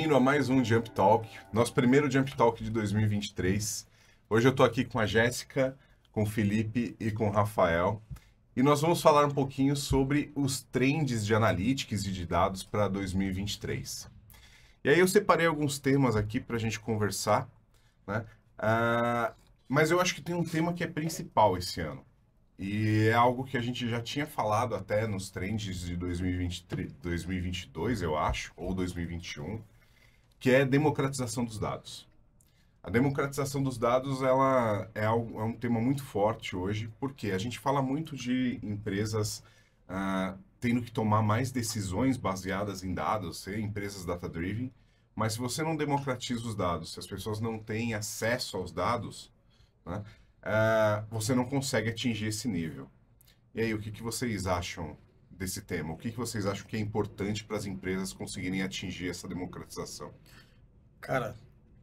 bem-vindo a mais um Jump Talk, nosso primeiro Jump Talk de 2023. Hoje eu estou aqui com a Jéssica, com o Felipe e com o Rafael. E nós vamos falar um pouquinho sobre os trends de analytics e de dados para 2023. E aí eu separei alguns temas aqui para a gente conversar, né? Mas eu acho que tem um tema que é principal esse ano. E é algo que a gente já tinha falado até nos trends de 2023, 2022, eu acho, ou 2021, que é democratização dos dados. A democratização dos dados é um tema muito forte hoje, porque a gente fala muito de empresas tendo que tomar mais decisões baseadas em dados, ser empresas data-driven, mas se você não democratiza os dados, se as pessoas não têm acesso aos dados, né, você não consegue atingir esse nível. E aí, o que vocês acham desse tema? O que vocês acham que é importante para as empresas conseguirem atingir essa democratização? Cara,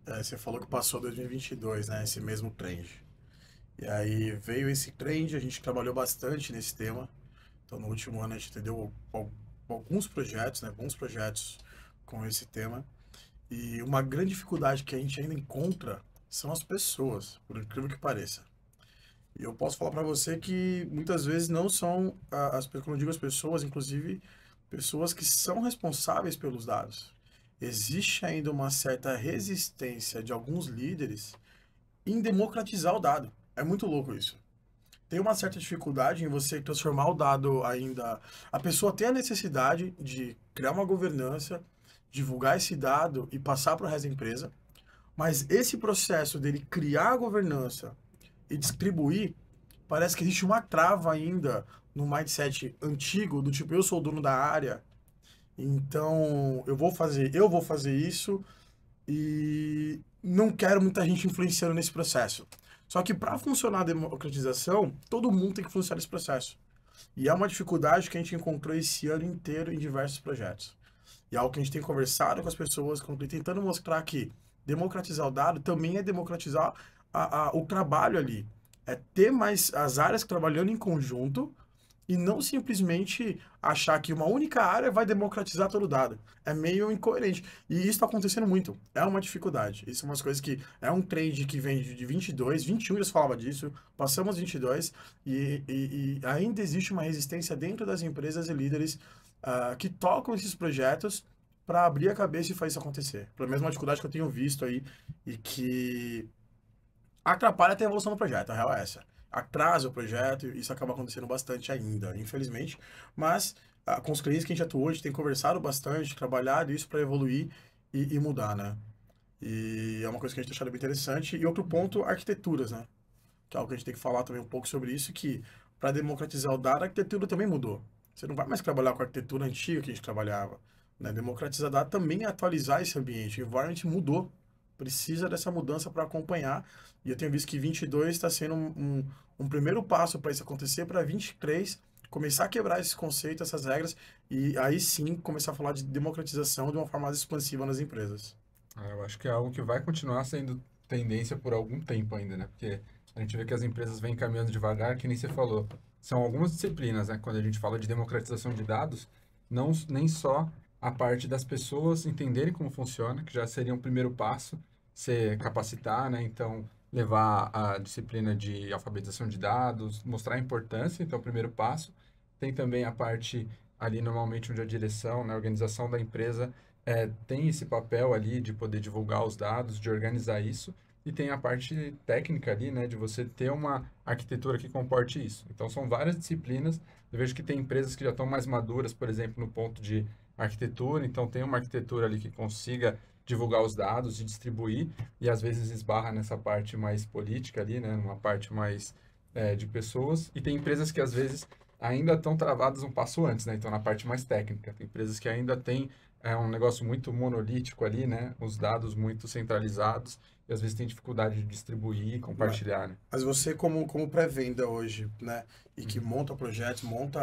você falou que passou 2022, né? Esse mesmo trend. E aí veio esse trend, a gente trabalhou bastante nesse tema. Então, no último ano, a gente entendeu alguns projetos, né? Bons projetos com esse tema. E uma grande dificuldade que a gente ainda encontra são as pessoas, por incrível que pareça. E eu posso falar para você que muitas vezes não são, quando eu digo as pessoas, inclusive pessoas que são responsáveis pelos dados. Existe ainda uma certa resistência de alguns líderes em democratizar o dado. É muito louco isso. Tem uma certa dificuldade em você transformar o dado ainda. A pessoa tem a necessidade de criar uma governança, divulgar esse dado e passar para o resto da empresa, mas esse processo dele criar a governança e distribuir, parece que existe uma trava ainda no mindset antigo, do tipo, eu sou o dono da área, então eu vou fazer isso e não quero muita gente influenciando nesse processo. Só que para funcionar a democratização, todo mundo tem que influenciar nesse processo. E é uma dificuldade que a gente encontrou esse ano inteiro em diversos projetos. E é algo que a gente tem conversado com as pessoas, tentando mostrar que democratizar o dado também é democratizar o trabalho ali. É ter mais as áreas trabalhando em conjunto e não simplesmente achar que uma única área vai democratizar todo o dado. É meio incoerente. E isso está acontecendo muito. É uma dificuldade. Isso é umas coisas que é um trend que vem de 22, 21 eles falavam disso, passamos 22 e ainda existe uma resistência dentro das empresas e líderes que tocam esses projetos para abrir a cabeça e fazer isso acontecer. Pela mesma dificuldade que eu tenho visto aí e que atrapalha até a evolução do projeto, a real é essa. Atrasa o projeto e isso acaba acontecendo bastante ainda, infelizmente. Mas com os clientes que a gente atua, a gente tem conversado bastante, trabalhado isso para evoluir e mudar, né? E é uma coisa que a gente tem achado bem interessante. E outro ponto, arquiteturas, né? Que é algo que a gente tem que falar também um pouco sobre isso, que para democratizar o dado, a arquitetura também mudou. Você não vai mais trabalhar com a arquitetura antiga que a gente trabalhava. Né? Democratizar dado também é atualizar esse ambiente. O environment mudou. Precisa dessa mudança para acompanhar. E eu tenho visto que 22 está sendo um primeiro passo para isso acontecer, para 23 começar a quebrar esse conceito, essas regras, e aí sim começar a falar de democratização de uma forma mais expansiva nas empresas. Eu acho que é algo que vai continuar sendo tendência por algum tempo ainda, né? Porque a gente vê que as empresas vêm caminhando devagar, que nem você falou. São algumas disciplinas, né? Quando a gente fala de democratização de dados, não nem só a parte das pessoas entenderem como funciona, que já seria um primeiro passo, se capacitar, né? Então, levar a disciplina de alfabetização de dados, mostrar a importância, então, o primeiro passo. Tem também a parte ali, normalmente, onde a direção, né, a organização da empresa tem esse papel ali de poder divulgar os dados, de organizar isso, e tem a parte técnica ali, né, de você ter uma arquitetura que comporte isso. Então, são várias disciplinas. Eu vejo que tem empresas que já estão mais maduras, por exemplo, no ponto de arquitetura, então tem uma arquitetura ali que consiga divulgar os dados e distribuir, e às vezes esbarra nessa parte mais política ali, né, numa parte mais de pessoas, e tem empresas que às vezes ainda estão travadas um passo antes, né, então na parte mais técnica, tem empresas que ainda têm um negócio muito monolítico ali, né, os dados muito centralizados, e às vezes tem dificuldade de distribuir e compartilhar, né. Mas você como pré-venda hoje, né, e que monta projetos, monta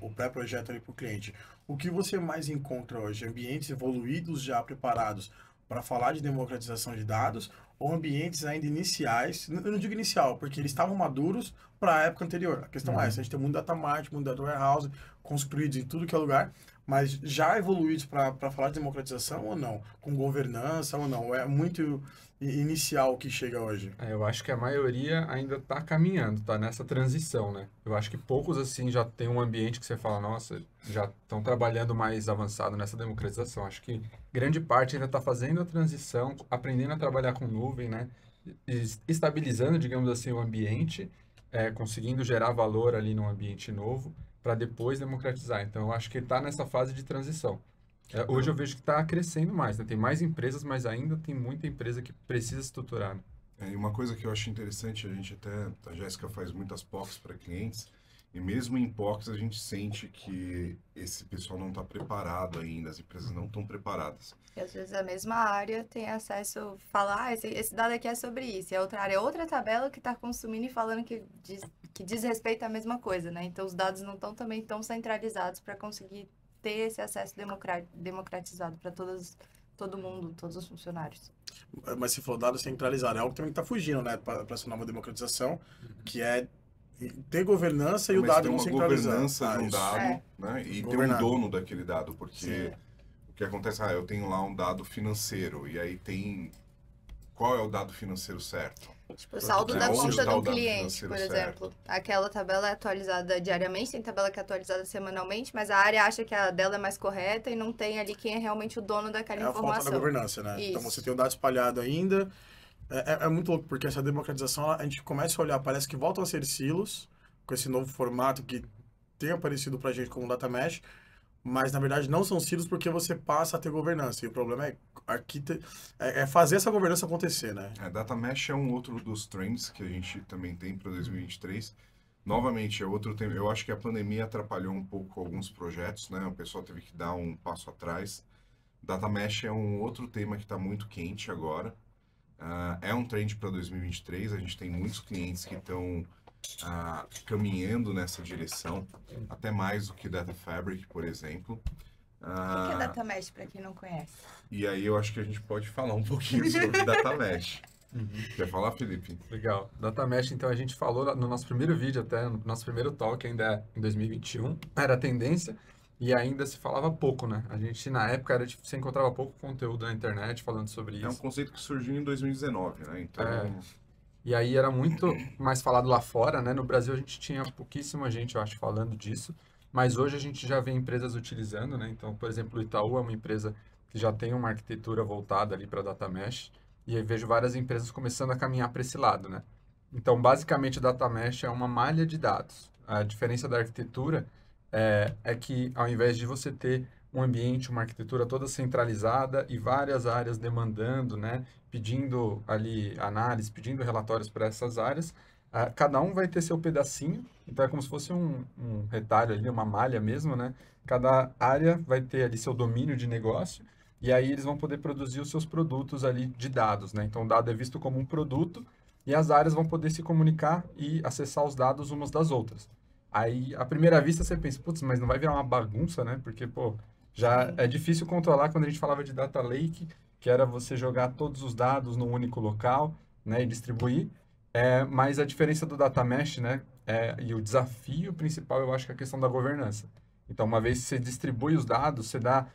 o pré-projeto ali para o cliente, o que você mais encontra hoje? Ambientes evoluídos já preparados para falar de democratização de dados ou ambientes ainda iniciais? Eu não digo inicial, porque eles estavam maduros para a época anterior. A questão é essa, a gente tem muito data mart, muito data warehouse construídos em tudo que é lugar, mas já evoluídos para falar de democratização ou não? Com governança ou não? É muito inicial o que chega hoje? Eu acho que a maioria ainda está caminhando, está nessa transição, né? Eu acho que poucos, assim, já tem um ambiente que você fala, nossa, já estão trabalhando mais avançado nessa democratização. Acho que grande parte ainda está fazendo a transição, aprendendo a trabalhar com nuvem, né? Estabilizando, digamos assim, o ambiente, conseguindo gerar valor ali num ambiente novo, para depois democratizar. Então, eu acho que está nessa fase de transição. Hoje eu vejo que está crescendo mais, né? Tem mais empresas, mas ainda tem muita empresa que precisa estruturar, né? E uma coisa que eu acho interessante, a Jéssica faz muitas POCs para clientes, e mesmo em POCs a gente sente que esse pessoal não está preparado ainda, as empresas não estão preparadas. E às vezes a mesma área tem acesso, fala, esse dado aqui é sobre isso, e a outra área é outra tabela que está consumindo e falando que diz respeito à mesma coisa, né? Então os dados não estão também tão centralizados para conseguir ter esse acesso democratizado para todo mundo, todos os funcionários. Mas se for dado centralizado, é algo que também está fugindo, né, para essa nova democratização, que é ter governança e o Mas dado ter não uma centralizado. governança de um Isso. dado, né? E ter um Governado. dono daquele dado, porque Sim. o que acontece, eu tenho lá um dado financeiro, e aí tem... Qual é o dado financeiro certo? Tipo, o saldo da Onde conta está de o um dado cliente, financeiro por certo? exemplo. Aquela tabela é atualizada diariamente, tem tabela que é atualizada semanalmente, mas a área acha que a dela é mais correta e não tem ali quem é realmente o dono daquela É a falta informação. da governança, né? Isso. Então você tem o dado espalhado ainda. É muito louco, porque essa democratização, a gente começa a olhar, parece que voltam a ser silos, com esse novo formato que tem aparecido pra gente como data mesh, mas na verdade não são silos porque você passa a ter governança. E o problema é fazer essa governança acontecer, né? Data Mesh é um outro dos trends que a gente também tem para 2023. Novamente, é outro tema. Eu acho que a pandemia atrapalhou um pouco alguns projetos, né? O pessoal teve que dar um passo atrás. Data Mesh é um outro tema que está muito quente agora. É um trend para 2023. A gente tem muitos clientes que estão caminhando nessa direção, até mais do que Data Fabric, por exemplo. O que é Data Mesh, para quem não conhece? E aí eu acho que a gente pode falar um pouquinho sobre Data Mesh. Quer falar, Felipe? Legal. Data Mesh, então, a gente falou no nosso primeiro vídeo, até no nosso primeiro talk, ainda em 2021, era a tendência e ainda se falava pouco, né? A gente, na época, você encontrava pouco conteúdo na internet falando sobre isso. É um conceito que surgiu em 2019, né? Então, E aí era muito mais falado lá fora, né? No Brasil a gente tinha pouquíssima gente, eu acho, falando disso, mas hoje a gente já vê empresas utilizando, né? Então, por exemplo, o Itaú é uma empresa que já tem uma arquitetura voltada ali para Data Mesh, e eu vejo várias empresas começando a caminhar para esse lado, né? Então, basicamente, o Data Mesh é uma malha de dados. A diferença da arquitetura é que, ao invés de você ter um ambiente, uma arquitetura toda centralizada e várias áreas demandando, né? Pedindo ali análise, pedindo relatórios para essas áreas, cada um vai ter seu pedacinho, então é como se fosse um retalho ali, uma malha mesmo, né? Cada área vai ter ali seu domínio de negócio, e aí eles vão poder produzir os seus produtos ali de dados, né? Então o dado é visto como um produto, e as áreas vão poder se comunicar e acessar os dados umas das outras. Aí, à primeira vista, você pensa, putz, mas não vai virar uma bagunça, né? Porque, pô, já é difícil controlar quando a gente falava de data lake, que era você jogar todos os dados num único local, né, e distribuir. Mas a diferença do data mesh, né, e o desafio principal, eu acho que é a questão da governança. Então, uma vez que você distribui os dados, você dá...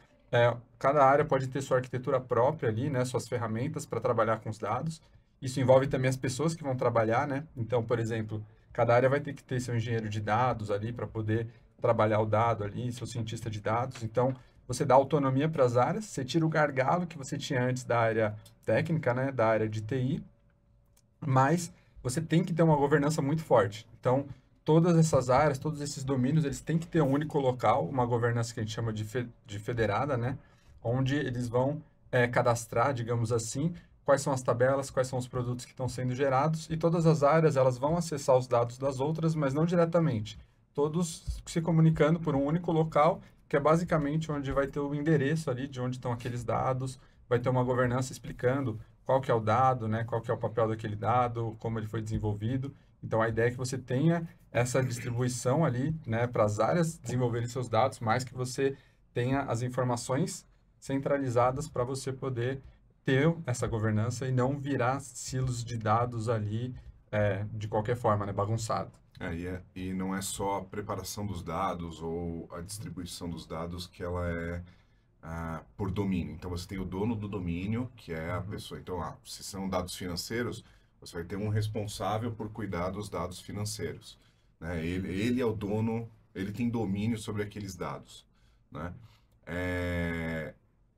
cada área pode ter sua arquitetura própria ali, né, suas ferramentas para trabalhar com os dados. Isso envolve também as pessoas que vão trabalhar, né? Então, por exemplo, cada área vai ter que ter seu engenheiro de dados ali para poder trabalhar o dado ali, seu cientista de dados. Então, você dá autonomia para as áreas, você tira o gargalo que você tinha antes da área técnica, né, da área de TI, mas você tem que ter uma governança muito forte. Então, todas essas áreas, todos esses domínios, eles têm que ter um único local, uma governança que a gente chama de federada, né, onde eles vão cadastrar, digamos assim, quais são as tabelas, quais são os produtos que estão sendo gerados, e todas as áreas, elas vão acessar os dados das outras, mas não diretamente. Todos se comunicando por um único local, que é basicamente onde vai ter o endereço ali de onde estão aqueles dados, vai ter uma governança explicando qual que é o dado, né, qual que é o papel daquele dado, como ele foi desenvolvido. Então, a ideia é que você tenha essa distribuição ali, né, para as áreas desenvolverem seus dados, mas que você tenha as informações centralizadas para você poder ter essa governança e não virar silos de dados ali de qualquer forma, né, bagunçado. E não é só a preparação dos dados ou a distribuição dos dados que ela é por domínio. Então, você tem o dono do domínio, que é a pessoa. Então, se são dados financeiros, você vai ter um responsável por cuidar dos dados financeiros, né? Ele é o dono, ele tem domínio sobre aqueles dados, né?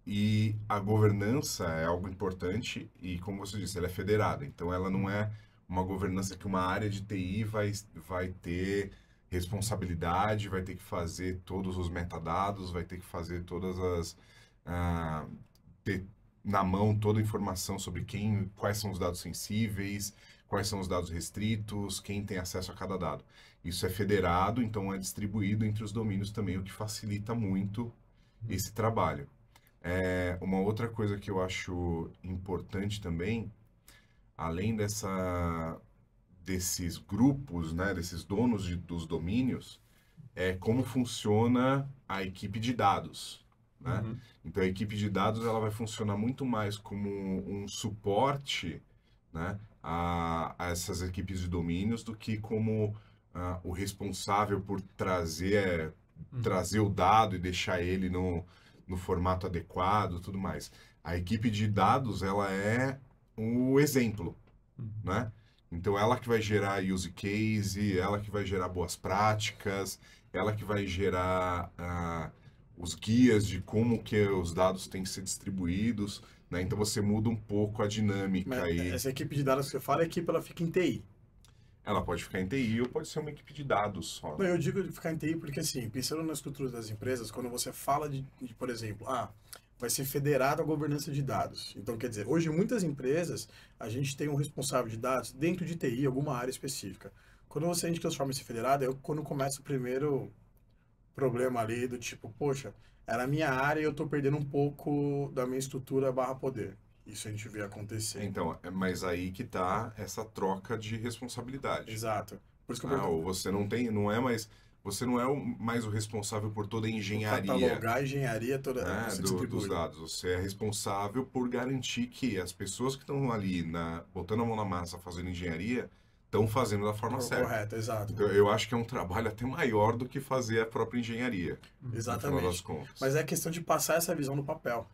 E a governança é algo importante e, como você disse, ela é federada. Então, ela não é uma governança que uma área de TI vai ter responsabilidade, vai ter que fazer todos os metadados, vai ter que fazer todas as... ter na mão toda a informação sobre quais são os dados sensíveis, quais são os dados restritos, quem tem acesso a cada dado. Isso é federado, então é distribuído entre os domínios também, o que facilita muito esse trabalho. Uma outra coisa que eu acho importante também, além desses grupos, né, desses donos dos domínios, é como funciona a equipe de dados, né? Então, a equipe de dados ela vai funcionar muito mais como um suporte, né, a essas equipes de domínios do que como o responsável por trazer o dado e deixar ele no formato adequado, tudo mais. A equipe de dados ela é o exemplo, né? Então, ela que vai gerar use case, ela que vai gerar boas práticas, ela que vai gerar os guias de como que os dados têm que ser distribuídos, né? Então, você muda um pouco a dinâmica aí. Essa equipe de dados que você fala, a equipe ela fica em TI. Ela pode ficar em TI ou pode ser uma equipe de dados só. Não, eu digo de ficar em TI porque, assim, pensando na estrutura das empresas, quando você fala de por exemplo, vai ser federado a governança de dados. Então, quer dizer, hoje muitas empresas, a gente tem um responsável de dados dentro de TI, alguma área específica. Quando a gente transforma esse federado, é quando começa o primeiro problema ali do tipo, poxa, era a minha área e eu estou perdendo um pouco da minha estrutura barra poder. Isso a gente vê acontecer. Então, mas aí que tá essa troca de responsabilidade. Exato. Por isso que eu Ou você você não é mais o responsável por toda a engenharia. Catalogar a engenharia toda dos dados. Você é responsável por garantir que as pessoas que estão ali botando a mão na massa fazendo engenharia estão fazendo da forma certa. Correto, exato. Então, eu acho que é um trabalho até maior do que fazer a própria engenharia. Exatamente. No final das contas. Mas é questão de passar essa visão no papel.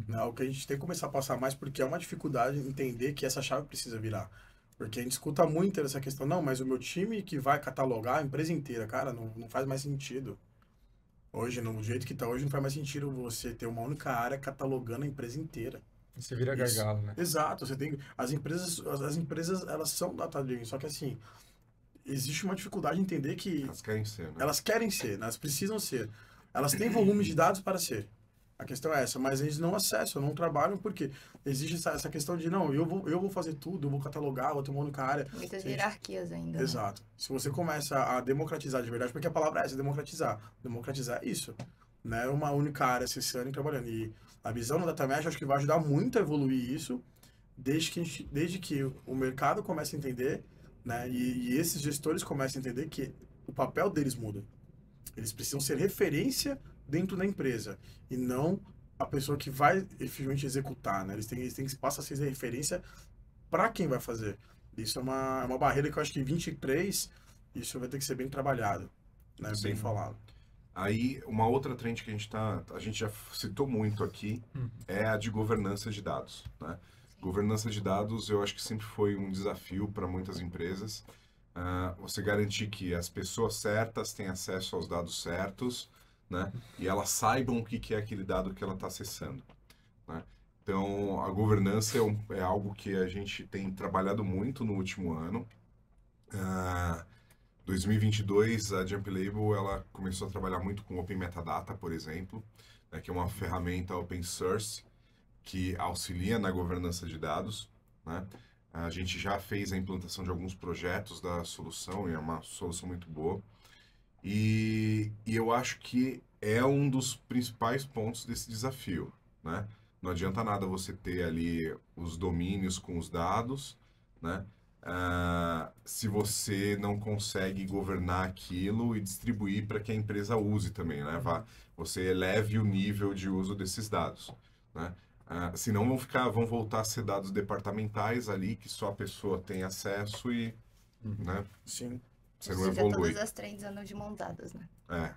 Né? O que a gente tem que começar a passar mais, porque é uma dificuldade entender que essa chave precisa virar. Porque a gente escuta muito essa questão, não, mas o meu time que vai catalogar a empresa inteira, cara, não faz mais sentido. Hoje, no jeito que está hoje, não faz mais sentido você ter uma única área catalogando a empresa inteira. Você vira gargalo, né? Exato, você tem as empresas elas são data-driven, só que assim, existe uma dificuldade em entender que elas querem ser, né? Elas querem ser, né? Elas precisam ser. Elas têm volume de dados para ser. A questão é essa, mas eles não acessam, não trabalham, porque existe essa questão de, não, eu vou fazer tudo, eu vou catalogar, vou ter uma única área. Muitas hierarquias ainda. Exato. Né? Se você começa a democratizar de verdade, porque a palavra é essa, democratizar. Democratizar é isso. Né? Uma única área acessando e trabalhando. E a visão do Data Mesh, acho que vai ajudar muito a evoluir isso, desde que o mercado comece a entender, né? E esses gestores comecem a entender que o papel deles muda. Eles precisam ser referência dentro da empresa e não a pessoa que vai efetivamente executar, né? Eles têm que passar a ser referência para quem vai fazer. Isso é uma barreira que eu acho que em 23 isso vai ter que ser bem trabalhado, né? Bem falado. Aí, uma outra trend que a gente já citou muito aqui é a de governança de dados, né? Governança de dados, eu acho que sempre foi um desafio para muitas empresas. Você garantir que as pessoas certas têm acesso aos dados certos, né? E elas saibam o que é aquele dado que ela está acessando, né? Então, a governança é algo que a gente tem trabalhado muito no último ano. 2022, a Jump Label ela começou a trabalhar muito com Open Metadata, por exemplo, né, que é uma ferramenta open source que auxilia na governança de dados, né? A gente já fez a implantação de alguns projetos da solução e é uma solução muito boa. E eu acho que é um dos principais pontos desse desafio, né? Não adianta nada você ter ali os domínios com os dados, né? Se você não consegue governar aquilo e distribuir para que a empresa use também, né? Você eleve o nível de uso desses dados, né? Senão vão voltar a ser dados departamentais ali, que só a pessoa tem acesso e... Né? Sim. Você Ou não seja, evolui. todas as trends andam de mãos dadas, né?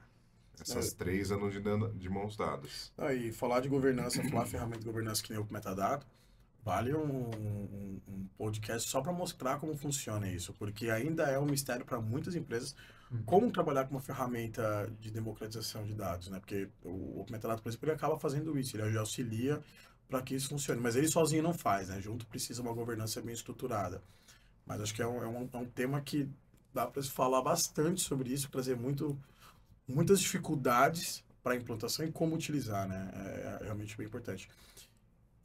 Essas três andam de mãos dadas. E falar de governança, falar ferramenta de governança que nem o Metadata, vale um podcast só para mostrar como funciona isso, porque ainda é um mistério para muitas empresas como trabalhar com uma ferramenta de democratização de dados, né? Porque o Metadata, por exemplo, ele acaba fazendo isso, ele auxilia para que isso funcione, mas ele sozinho não faz, né? Junto precisa uma governança bem estruturada. Mas acho que é um tema que dá para se falar bastante sobre isso, trazer muitas dificuldades para a implantação e como utilizar, né? É realmente bem importante.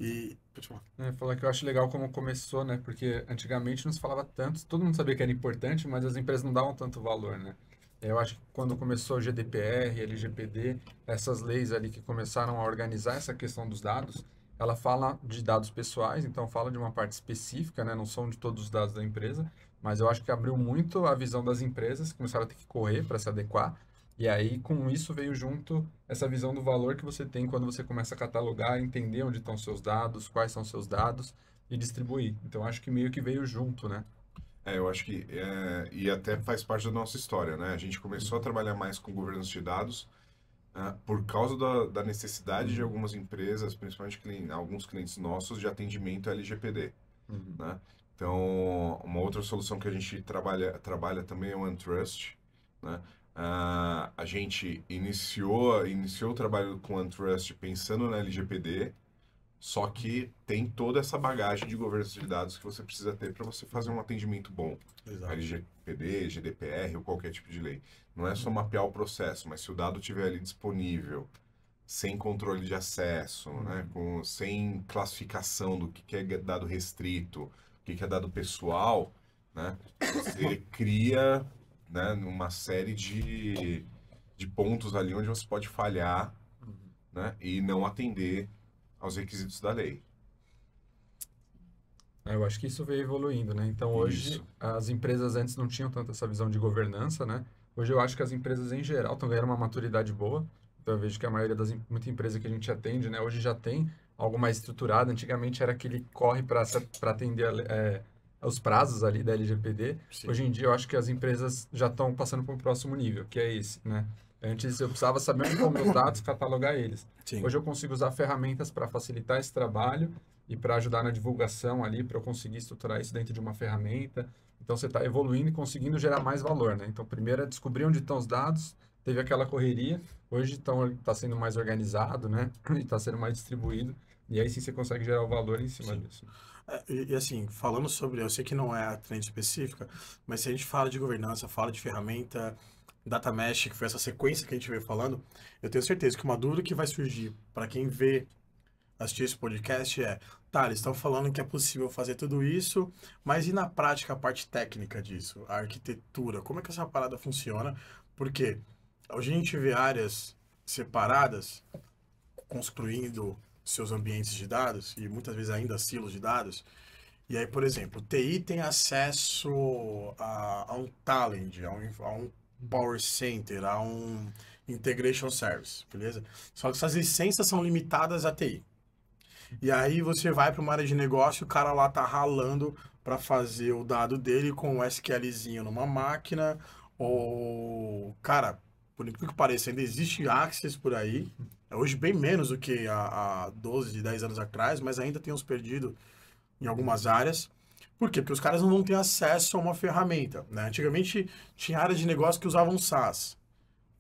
E, pode falar. Falar que eu acho legal como começou, né? Porque antigamente não se falava tanto, todo mundo sabia que era importante, mas as empresas não davam tanto valor, né? Eu acho que quando começou o GDPR, LGPD, essas leis ali que começaram a organizar essa questão dos dados, ela fala de dados pessoais, então fala de uma parte específica, né? Não são de todos os dados da empresa, mas eu acho que abriu muito a visão das empresas, começaram a ter que correr para se adequar. E aí, com isso, veio junto essa visão do valor que você tem quando você começa a catalogar, entender onde estão seus dados, quais são seus dados e distribuir. Então, acho que meio que veio junto, né? Eu acho que, e até faz parte da nossa história, né? A gente começou a trabalhar mais com governança de dados por causa da necessidade de algumas empresas, principalmente alguns clientes nossos, de atendimento LGPD, né? Então, uma outra solução que a gente trabalha também é o OneTrust, né? A gente iniciou o trabalho com o OneTrust pensando na LGPD, só que tem toda essa bagagem de governança de dados que você precisa ter para você fazer um atendimento bom. Exato. LGPD, GDPR ou qualquer tipo de lei. Não é só mapear o processo, mas se o dado estiver ali disponível, sem controle de acesso, né, sem classificação do que é dado restrito, o que é dado pessoal, né, você cria, né, uma série de pontos ali onde você pode falhar, né, e não atender aos requisitos da lei. Eu acho que isso veio evoluindo, né? Então, hoje, Isso. as empresas antes não tinham tanto essa visão de governança, né? Hoje eu acho que as empresas, em geral, estão ganhando uma maturidade boa. Então, eu vejo que a maioria muita empresa que a gente atende, né? Hoje já tem algo mais estruturado. Antigamente era aquele corre para atender os prazos ali da LGPD. Sim. Hoje em dia, eu acho que as empresas já estão passando para o próximo nível, que é esse, né? Antes eu precisava saber onde estão meus dados, catalogar eles. Sim. Hoje eu consigo usar ferramentas para facilitar esse trabalho e para ajudar na divulgação ali, para eu conseguir estruturar isso dentro de uma ferramenta. Então, você está evoluindo e conseguindo gerar mais valor, né? Então, primeiro é descobrir onde estão os dados, teve aquela correria, hoje está sendo mais organizado, né? E está sendo mais distribuído, e aí sim você consegue gerar o valor em cima disso. E assim, falando sobre, eu sei que não é a trend específica, mas se a gente fala de governança, fala de ferramenta, Data Mesh, que foi essa sequência que a gente veio falando, eu tenho certeza que uma dúvida que vai surgir para quem assistir esse podcast tá, eles estão falando que é possível fazer tudo isso, mas e na prática a parte técnica disso? A arquitetura, como é que essa parada funciona? Porque hoje a gente vê áreas separadas construindo seus ambientes de dados, e muitas vezes ainda silos de dados, e aí, por exemplo, o TI tem acesso a um Talend, a um Power Center, a um Integration Service, beleza? Só que essas licenças são limitadas a TI. E aí você vai para uma área de negócio, o cara lá tá ralando para fazer o dado dele com um SQLzinho numa máquina, ou, cara, por incrível que pareça, ainda existe Access por aí, hoje bem menos do que há 12, 10 anos atrás, mas ainda tem uns perdidos em algumas áreas. Por quê? Porque os caras não vão ter acesso a uma ferramenta, né? Antigamente tinha áreas de negócio que usavam SaaS.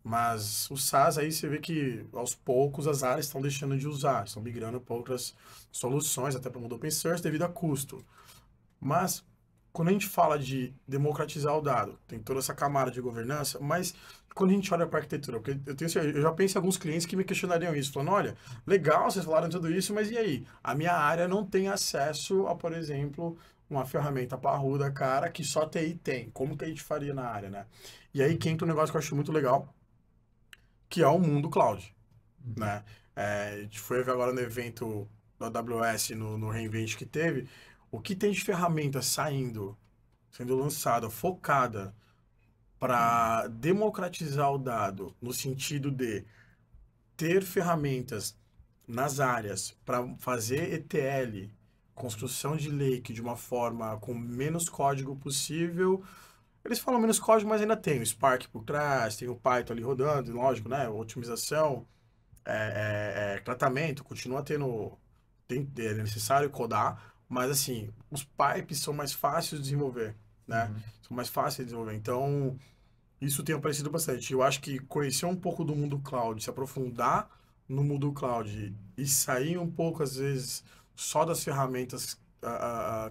Mas o SaaS aí você vê que aos poucos as áreas estão deixando de usar, estão migrando para outras soluções, até para o mundo open source, devido a custo. Mas quando a gente fala de democratizar o dado, tem toda essa camada de governança, mas quando a gente olha para a arquitetura, porque eu já penso em alguns clientes que me questionariam isso, falando, olha, legal, vocês falaram tudo isso, mas e aí? A minha área não tem acesso a, por exemplo, uma ferramenta parruda, cara, que só TI tem. Como que a gente faria na área, né? E aí que entra um negócio que eu acho muito legal, que é o mundo cloud, né? A gente foi ver agora no evento da AWS, no reInvent que teve, o que tem de ferramenta sendo lançada, focada para democratizar o dado, no sentido de ter ferramentas nas áreas para fazer ETL, construção de lake de uma forma com menos código possível. Eles falam menos código, mas ainda tem o Spark por trás, tem o Python ali rodando, lógico, né? Otimização, tratamento, continua tendo, é necessário codar, mas assim, os pipes são mais fáceis de desenvolver, né? São mais fáceis de desenvolver. Então, isso tem aparecido bastante. Eu acho que conhecer um pouco do mundo cloud, se aprofundar no mundo cloud e sair um pouco, às vezes, só das ferramentas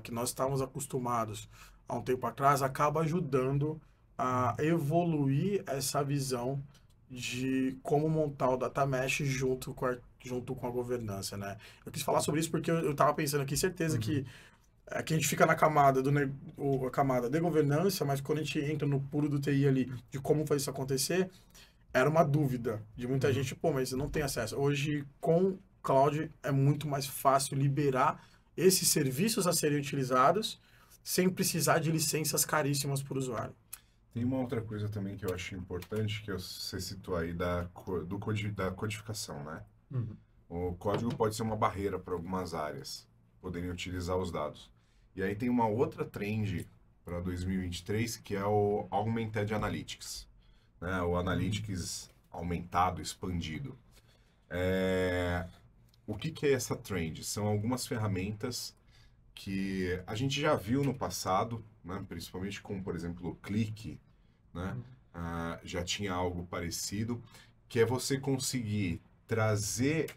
que nós estávamos acostumados há um tempo atrás, acaba ajudando a evoluir essa visão de como montar o data mesh junto com a governança, né? Eu quis falar sobre isso porque eu estava pensando aqui, certeza que aqui a gente fica na camada a camada de governança, mas quando a gente entra no puro do TI ali, de como fazer isso acontecer, era uma dúvida de muita gente, pô, mas eu não tenho acesso. Hoje, com cloud, é muito mais fácil liberar esses serviços a serem utilizados sem precisar de licenças caríssimas para o usuário. Tem uma outra coisa também que eu acho importante, que você citou aí da codificação, né? O código pode ser uma barreira para algumas áreas poderem utilizar os dados. E aí tem uma outra trend para 2023, que é o Augmented Analytics, né? O Analytics aumentado, expandido. O que é essa trend? São algumas ferramentas que a gente já viu no passado, né? Principalmente com, por exemplo, o Click, né? Já tinha algo parecido, que é você conseguir trazer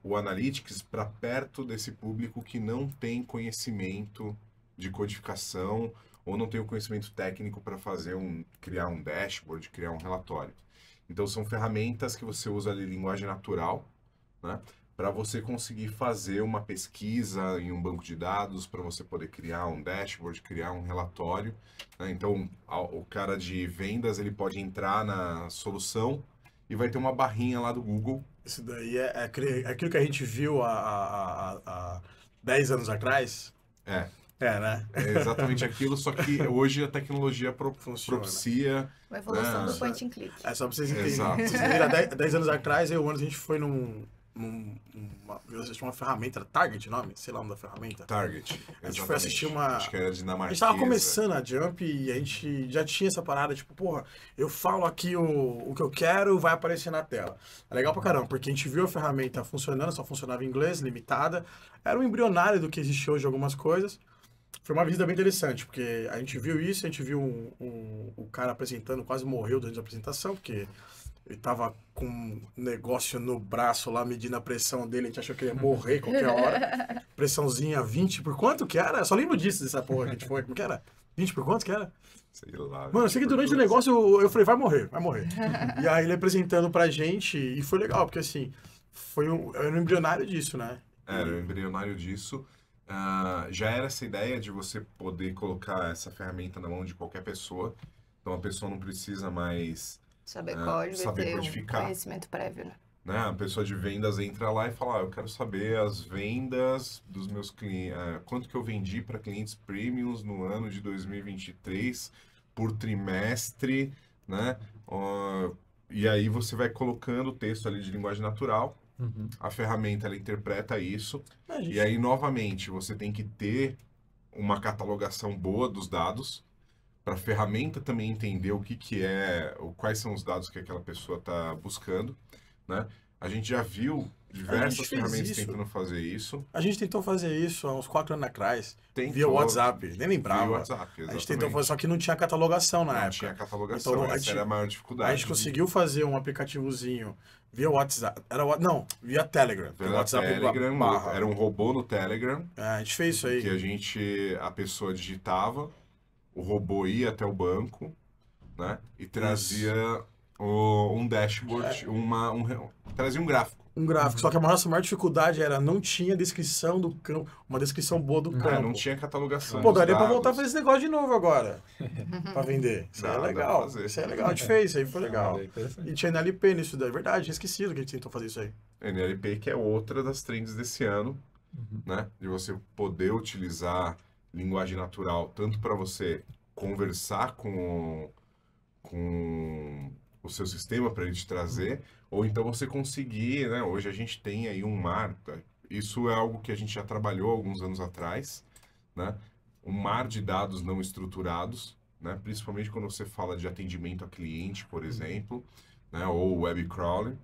o Analytics para perto desse público que não tem conhecimento de codificação ou não tem o conhecimento técnico para criar um dashboard, criar um relatório. Então, são ferramentas que você usa ali linguagem natural, né? Para você conseguir fazer uma pesquisa em um banco de dados, para você poder criar um dashboard, criar um relatório, né? Então, o cara de vendas, ele pode entrar na solução e vai ter uma barrinha lá do Google. Isso daí é aquilo que a gente viu há 10 anos atrás. Né? É exatamente aquilo, só que hoje a tecnologia propicia... Uma evolução do point and click. É só pra vocês entenderem. Exato. Vocês entenderem, há 10 anos atrás, a gente foi uma ferramenta, Target, nome? Sei lá o nome da ferramenta. Target, exatamente. A gente foi assistir uma... Acho que era dinamarquesa. A gente tava começando a Jump e a gente já tinha essa parada, tipo, porra, eu falo aqui o que eu quero, vai aparecer na tela. É legal pra caramba, porque a gente viu a ferramenta funcionando, só funcionava em inglês, limitada. Era um embrionário do que existe hoje, algumas coisas. Foi uma visita bem interessante, porque a gente viu isso, a gente viu o cara apresentando, quase morreu durante a apresentação, porque ele tava com um negócio no braço lá, medindo a pressão dele, a gente achou que ele ia morrer qualquer hora. Pressãozinha 20 por quanto que era? Eu só lembro disso, dessa porra que a gente foi. Como que era? 20 por quanto que era? Sei lá. Mano, eu sei que durante o negócio eu falei, vai morrer. E aí ele apresentando pra gente, e foi legal, porque assim, era um embrionário disso, né? Era um embrionário disso. Já era essa ideia de você poder colocar essa ferramenta na mão de qualquer pessoa. Então a pessoa não precisa mais saber código saber e ter codificar. um conhecimento prévio, né? A pessoa de vendas entra lá e fala, eu quero saber as vendas dos meus clientes, quanto que eu vendi para clientes premiums no ano de 2023 por trimestre, né? E aí você vai colocando o texto ali de linguagem natural. A ferramenta, ela interpreta isso. E aí, novamente, você tem que ter uma catalogação boa dos dados para a ferramenta também entender o que é, quais são os dados que aquela pessoa está buscando, né? A gente já viu diversas ferramentas tentando fazer isso. A gente tentou fazer isso há uns 4 anos atrás, via Tentou. WhatsApp, nem lembrava. Via WhatsApp, exatamente. A gente tentou fazer, só que não tinha catalogação na época. Não tinha catalogação, Então, essa era a maior dificuldade. A gente conseguiu fazer um aplicativozinho via WhatsApp, via Telegram. Via WhatsApp Telegram, era um robô no Telegram. A gente fez isso aí. Que a pessoa digitava, o robô ia até o banco, né? E trazia um dashboard, trazia um gráfico. Um gráfico, só que a nossa maior dificuldade era não tinha descrição do campo, uma descrição boa do campo. Não tinha catalogação. Pô, daria pra voltar a fazer esse negócio de novo agora, pra vender. Isso é legal, isso é legal, a gente fez, isso aí foi legal. E tinha NLP nisso daí, é verdade, tinha esquecido que a gente tentou fazer isso aí. NLP que é outra das trends desse ano, né? De você poder utilizar linguagem natural, tanto para você conversar com o seu sistema para ele te trazer, ou então você conseguir, né? Hoje a gente tem aí um mar, isso é algo que a gente já trabalhou alguns anos atrás, né? Um mar de dados não estruturados, né? Principalmente quando você fala de atendimento a cliente, por exemplo, né? Ou web crawler,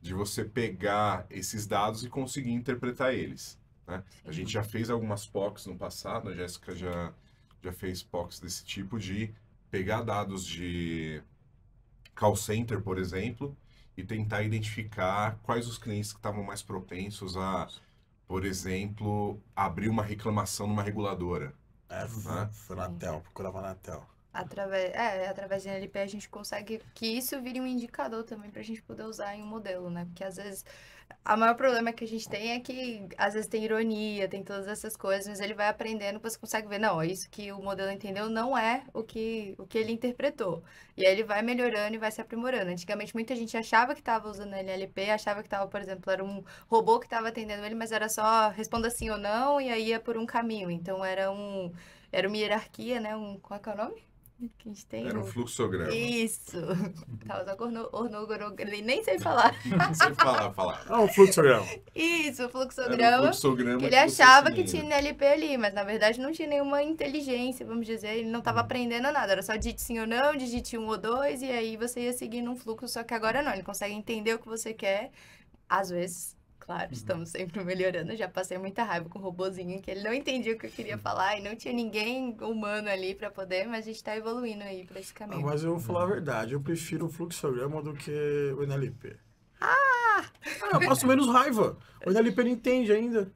de você pegar esses dados e conseguir interpretar eles, né? A gente já fez algumas POCs no passado, a Jéssica já fez POCs desse tipo, de pegar dados de call center, por exemplo, e tentar identificar quais os clientes que estavam mais propensos a, por exemplo, abrir uma reclamação numa reguladora. Foi na Anatel, procurava na Anatel. Através de NLP a gente consegue que isso vire um indicador também pra gente poder usar em um modelo, né? Porque às vezes o maior problema que a gente tem é que às vezes tem ironia, tem todas essas coisas, mas ele vai aprendendo, você consegue ver, não, isso que o modelo entendeu não é o que ele interpretou. E aí ele vai melhorando e vai se aprimorando. Antigamente muita gente achava que estava usando NLP, achava que estava, por exemplo, era um robô que estava atendendo ele, mas era só responda sim ou não e aí ia por um caminho. Então era uma hierarquia, né? Qual é que é o nome? Que a gente tem Era um fluxograma. Isso. Tava só nem sei falar. Não sei falar. Um fluxograma. Isso, o Era um fluxograma. fluxograma Que ele que você achava que seguia. tinha NLP ali, mas na verdade não tinha nenhuma inteligência, vamos dizer. Ele não estava aprendendo nada. Era só digite sim ou não, digite 1 ou 2, e aí você ia seguindo um fluxo. Só que agora não, ele consegue entender o que você quer. Às vezes, claro, estamos sempre melhorando. Já passei muita raiva com o robozinho, que ele não entendia o que eu queria falar e não tinha ninguém humano ali para poder, mas a gente está evoluindo aí para esse caminho. Mas eu vou falar a verdade, eu prefiro o fluxograma do que o NLP. Eu passo menos raiva. O NLP não entende ainda.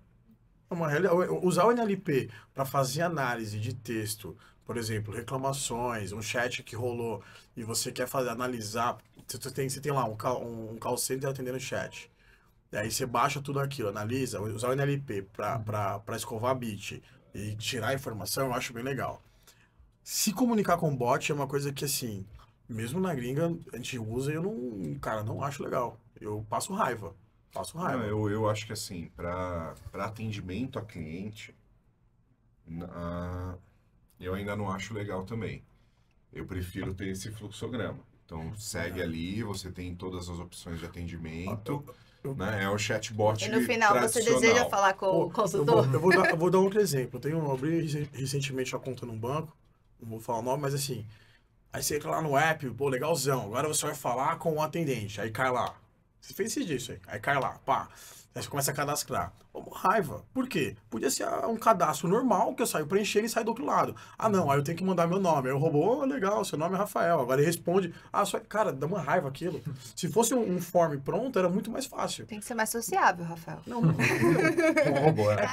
Usar o NLP para fazer análise de texto, por exemplo, reclamações, um chat que rolou e você quer analisar, você tem lá um call center atendendo chat. E aí você baixa tudo aquilo, analisa, usar o NLP para escovar bit e tirar a informação, eu acho bem legal. Se comunicar com bot é uma coisa que, assim, mesmo na gringa, a gente usa e eu não acho legal. Eu passo raiva. Não, eu acho que assim, para atendimento a cliente, eu ainda não acho legal também. Eu prefiro ter esse fluxograma. Então, segue ali, você tem todas as opções de atendimento, né? É o chatbot E no final você tradicional. deseja falar com o consultor? Eu vou dar outro exemplo. Eu abri recentemente a conta num banco, não vou falar o nome, mas assim, aí você entra lá no app, pô, legalzão, agora você vai falar com o atendente, aí cai lá. Você fez disso aí cai lá, pá. Aí você começa a cadastrar. Raiva. Por quê? Podia ser um cadastro normal que eu saio preenchendo e saio do outro lado. Ah, não, aí eu tenho que mandar meu nome. Aí o robô, legal, seu nome é Rafael. Agora ele responde, cara, dá uma raiva aquilo. Se fosse um form pronto, era muito mais fácil. Tem que ser mais sociável, Rafael. Não. Um robô, né?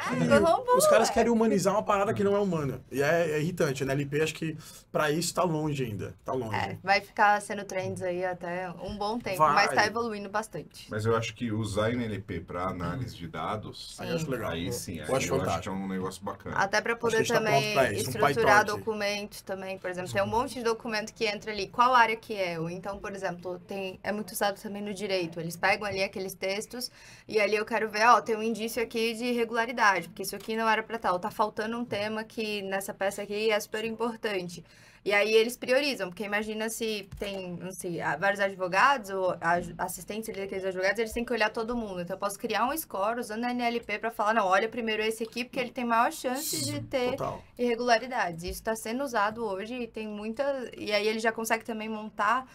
Os caras querem humanizar uma parada que não é humana. E é irritante. A NLP, acho que pra isso tá longe ainda. Tá longe. Vai ficar sendo trends aí até um bom tempo, Vai. mas tá evoluindo bastante. Mas eu acho que usar NLP para análise de dados, Aí eu acho legal. aí sim, aí Eu acho eu acho fantástico. que é um negócio bacana. Até para Acho poder que a gente tá também pronto pra isso, um estruturar PyTorch. documentos também, por exemplo, tem um monte de documento que entra ali, qual área que é? Ou então, por exemplo, é muito usado também no direito, eles pegam ali aqueles textos e ali eu quero ver, tem um indício aqui de irregularidade, porque isso aqui não era para tal, tá faltando um tema que nessa peça aqui é super importante. E aí eles priorizam, porque imagina se tem, não sei, vários advogados ou assistentes ali daqueles advogados, eles têm que olhar todo mundo. Então eu posso criar um score usando a NLP para falar, não, olha primeiro esse aqui, porque ele tem maior chance de ter Total. irregularidades. Isso está sendo usado hoje e tem muita... E aí ele já consegue também montar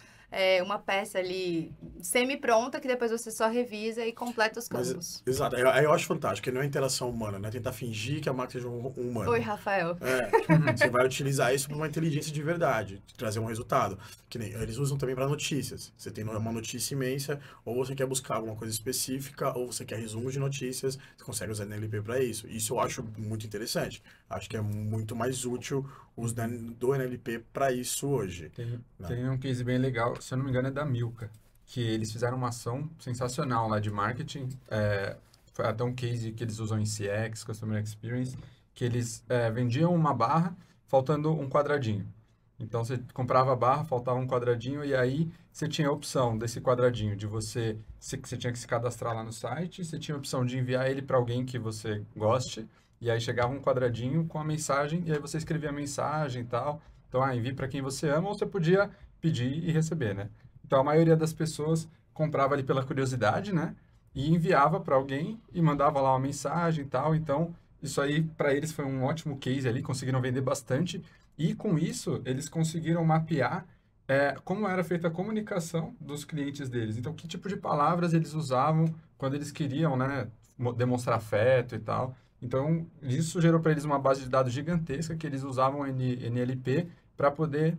uma peça ali semi-pronta que depois você só revisa e completa os campos. Exato. Aí eu acho fantástico, que não é interação humana, né? Tentar fingir que a máquina seja um humano. Oi, Rafael. Você vai utilizar isso para uma inteligência de verdade, trazer um resultado. Que nem eles usam também para notícias. Você tem uma notícia imensa, ou você quer buscar alguma coisa específica, ou você quer resumo de notícias, você consegue usar NLP para isso. Isso eu acho muito interessante. Acho que é muito mais útil o uso do NLP para isso hoje. Tem um case bem legal, se eu não me engano é da Milka, que eles fizeram uma ação sensacional lá de marketing. Foi até um case que eles usam em CX, Customer Experience, que eles vendiam uma barra faltando um quadradinho. Então, você comprava a barra, faltava um quadradinho, e aí você tinha a opção desse quadradinho, de você tinha que se cadastrar lá no site, você tinha a opção de enviar ele para alguém que você goste, e aí chegava um quadradinho com a mensagem, e aí você escrevia a mensagem e tal. Então, envie para quem você ama, ou você podia pedir e receber, né? Então, a maioria das pessoas comprava ali pela curiosidade, né? E enviava para alguém e mandava lá uma mensagem e tal. Então, isso aí, para eles, foi um ótimo case ali, conseguiram vender bastante. E com isso, eles conseguiram mapear como era feita a comunicação dos clientes deles. Então, que tipo de palavras eles usavam quando eles queriam, né, demonstrar afeto e tal. Então, isso gerou para eles uma base de dados gigantesca que eles usavam NLP para poder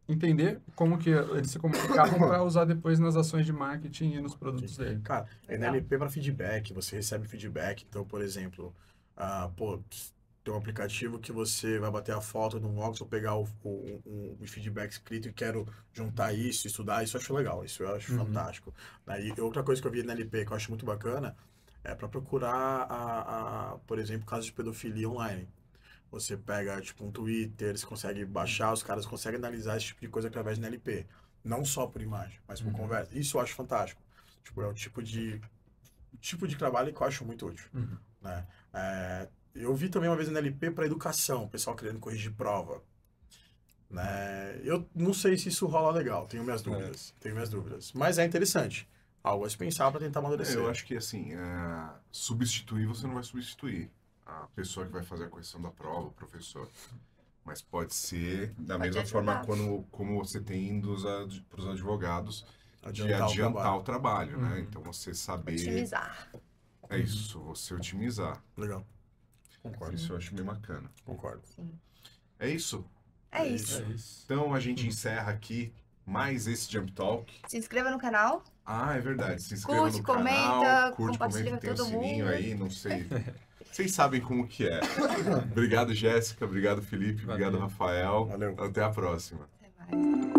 entender como que eles se comunicavam para usar depois nas ações de marketing e nos produtos dele. Cara, Legal. NLP para feedback, você recebe feedback. Então, por exemplo, tem um aplicativo que você vai bater a foto no óculos ou pegar o feedback escrito e quero juntar isso, estudar, isso eu acho legal, isso eu acho fantástico. E outra coisa que eu vi na NLP que eu acho muito bacana é para procurar, por exemplo, casos de pedofilia online. Você pega, tipo, um Twitter, você consegue baixar, os caras conseguem analisar esse tipo de coisa através do NLP. Não só por imagem, mas por conversa. Isso eu acho fantástico. Tipo, é o tipo de trabalho que eu acho muito útil. Né? Eu vi também uma vez no NLP para educação, o pessoal querendo corrigir prova. Né? Eu não sei se isso rola legal, tenho minhas dúvidas. Mas é interessante. Algo a se pensar para tentar amadurecer. Eu acho que, assim, substituir você não vai substituir a pessoa que vai fazer a correção da prova, o professor. Mas pode ser da mesma forma como você tem para os advogados de adiantar o trabalho, né? Então, você saber... Otimizar. É isso, você otimizar. Legal. Concordo. Isso eu acho bem bacana. Concordo. Sim. É isso? É isso. Então, a gente encerra aqui mais esse Jump Talk. Se inscreva no canal. É verdade. Se inscreva Curte, no comenta, canal. compartilha com Tem o todo sininho mundo. aí, não sei. Vocês sabem como que é. Obrigado, Jéssica. Obrigado, Felipe. Obrigado, Rafael. Valeu. Até a próxima. Até mais.